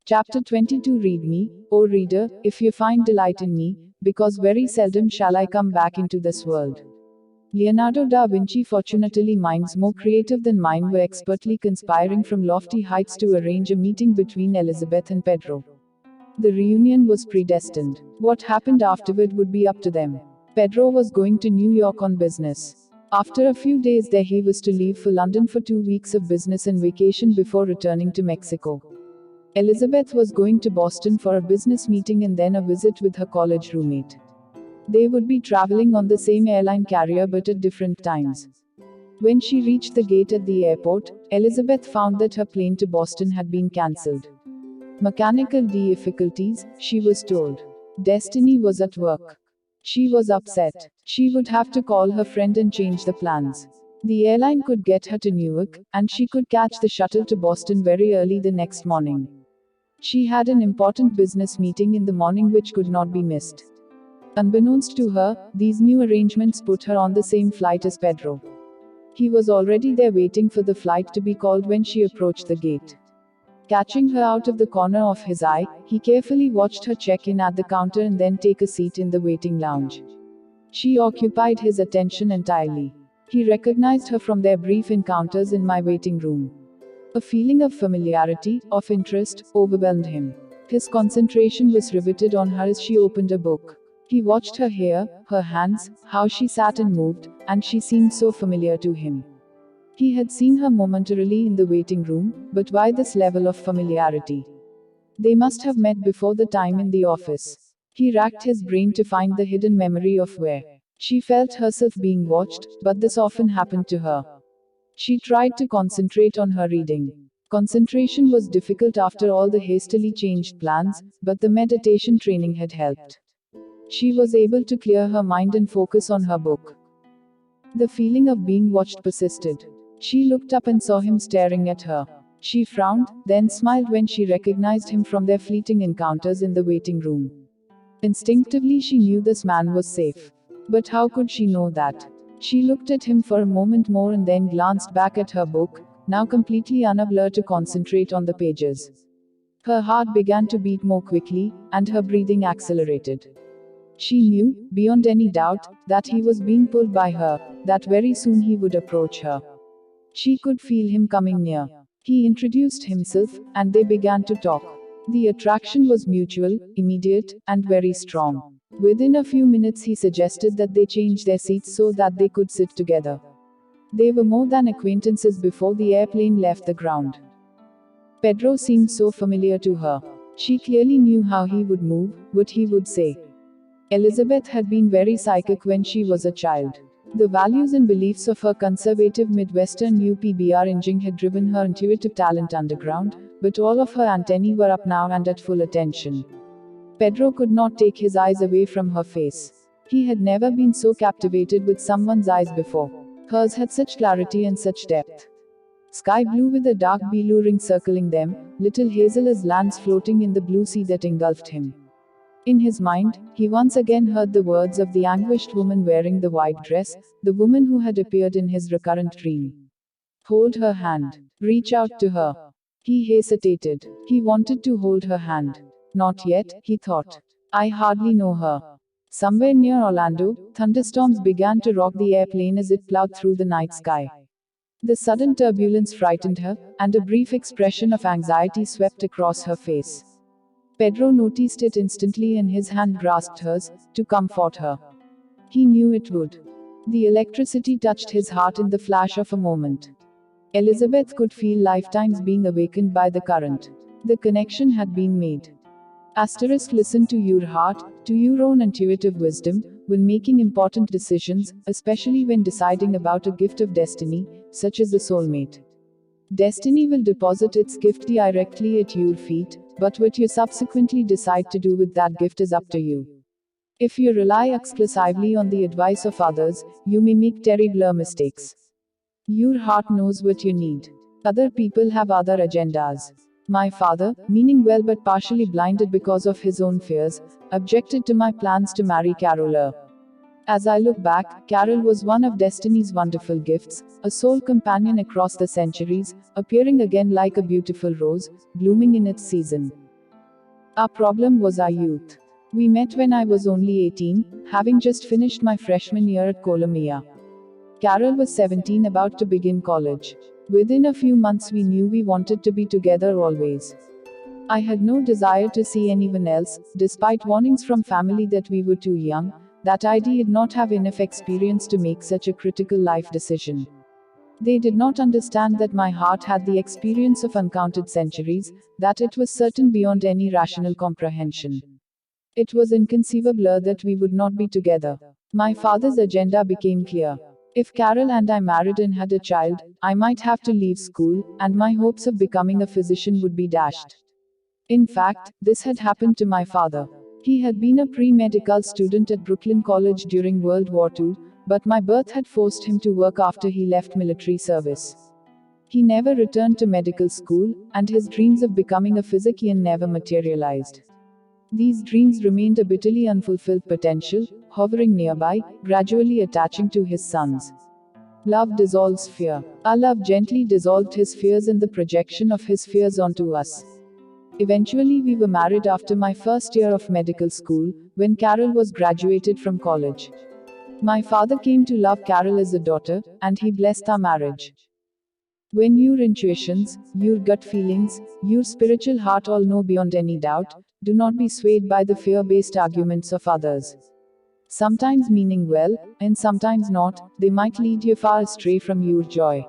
Chapter 22. Read me, O reader, if you find delight in me, because very seldom shall I come back into this world. Leonardo da Vinci. Fortunately, minds more creative than mine were expertly conspiring from lofty heights to arrange a meeting between Elizabeth and Pedro. The reunion was predestined. What happened afterward would be up to them. Pedro was going to New York on business. After a few days there he was to leave for London for 2 weeks of business and vacation before returning to Mexico. Elizabeth was going to Boston for a business meeting and then a visit with her college roommate. They would be traveling on the same airline carrier but at different times. When she reached the gate at the airport, Elizabeth found that her plane to Boston had been cancelled. Mechanical difficulties, she was told. Destiny was at work. She was upset. She would have to call her friend and change the plans. The airline could get her to Newark, and she could catch the shuttle to Boston very early the next morning. She had an important business meeting in the morning which could not be missed. Unbeknownst to her, these new arrangements put her on the same flight as Pedro. He was already there waiting for the flight to be called when she approached the gate. Catching her out of the corner of his eye, he carefully watched her check in at the counter and then take a seat in the waiting lounge. She occupied his attention entirely. He recognized her from their brief encounters in my waiting room. A feeling of familiarity, of interest, overwhelmed him. His concentration was riveted on her as she opened a book. He watched her hair, her hands, how she sat and moved, and she seemed so familiar to him. He had seen her momentarily in the waiting room, but why this level of familiarity? They must have met before the time in the office. He racked his brain to find the hidden memory of where she felt herself being watched, but this often happened to her. She tried to concentrate on her reading. Concentration was difficult after all the hastily changed plans, but the meditation training had helped. She was able to clear her mind and focus on her book. The feeling of being watched persisted. She looked up and saw him staring at her. She frowned, then smiled when she recognized him from their fleeting encounters in the waiting room. Instinctively she knew this man was safe. But how could she know that? She looked at him for a moment more and then glanced back at her book, now completely unable to concentrate on the pages. Her heart began to beat more quickly, and her breathing accelerated. She knew, beyond any doubt, that he was being pulled by her, that very soon he would approach her. She could feel him coming near. He introduced himself, and they began to talk. The attraction was mutual, immediate, and very strong. Within a few minutes he suggested that they change their seats so that they could sit together. They were more than acquaintances before the airplane left the ground. Pedro seemed so familiar to her. She clearly knew how he would move, what he would say. Elizabeth had been very psychic when she was a child. The values and beliefs of her conservative Midwestern UPBR engine had driven her intuitive talent underground, but all of her antennae were up now and at full attention. Pedro could not take his eyes away from her face. He had never been so captivated with someone's eyes before. Hers had such clarity and such depth. Sky blue with a dark blue ring circling them, little hazel as lands floating in the blue sea that engulfed him. In his mind, he once again heard the words of the anguished woman wearing the white dress, the woman who had appeared in his recurrent dream. Hold her hand. Reach out to her. He hesitated. He wanted to hold her hand. Not yet, he thought. I hardly know her. Somewhere near Orlando, thunderstorms began to rock the airplane as it plowed through the night sky. The sudden turbulence frightened her, and a brief expression of anxiety swept across her face. Pedro noticed it instantly and his hand grasped hers, to comfort her. He knew it would. The electricity touched his heart in the flash of a moment. Elizabeth could feel lifetimes being awakened by the current. The connection had been made. Listen to your heart, to your own intuitive wisdom, when making important decisions, especially when deciding about a gift of destiny, such as a soulmate. Destiny will deposit its gift directly at your feet, but what you subsequently decide to do with that gift is up to you. If you rely exclusively on the advice of others, you may make terrible mistakes. Your heart knows what you need. Other people have other agendas. My father, meaning well but partially blinded because of his own fears, objected to my plans to marry Carol. As I look back, Carol was one of destiny's wonderful gifts, a soul companion across the centuries, appearing again like a beautiful rose, blooming in its season. Our problem was our youth. We met when I was only 18, having just finished my freshman year at Columbia. Carol was 17, about to begin college. Within a few months, we knew we wanted to be together always. I had no desire to see anyone else, despite warnings from family that we were too young, that I did not have enough experience to make such a critical life decision. They did not understand that my heart had the experience of uncounted centuries, that it was certain beyond any rational comprehension. It was inconceivable that we would not be together. My father's agenda became clear. If Carol and I married and had a child, I might have to leave school, and my hopes of becoming a physician would be dashed. In fact, this had happened to my father. He had been a pre-medical student at Brooklyn College during World War II, but my birth had forced him to work after he left military service. He never returned to medical school, and his dreams of becoming a physician never materialized. These dreams remained a bitterly unfulfilled potential, hovering nearby, gradually attaching to his sons. Love dissolves fear. Our love gently dissolved his fears and the projection of his fears onto us. Eventually, we were married after my first year of medical school, when Carol was graduated from college. My father came to love Carol as a daughter, and he blessed our marriage. When your intuitions, your gut feelings, your spiritual heart all know beyond any doubt, do not be swayed by the fear-based arguments of others. Sometimes meaning well, and sometimes not, they might lead you far astray from your joy.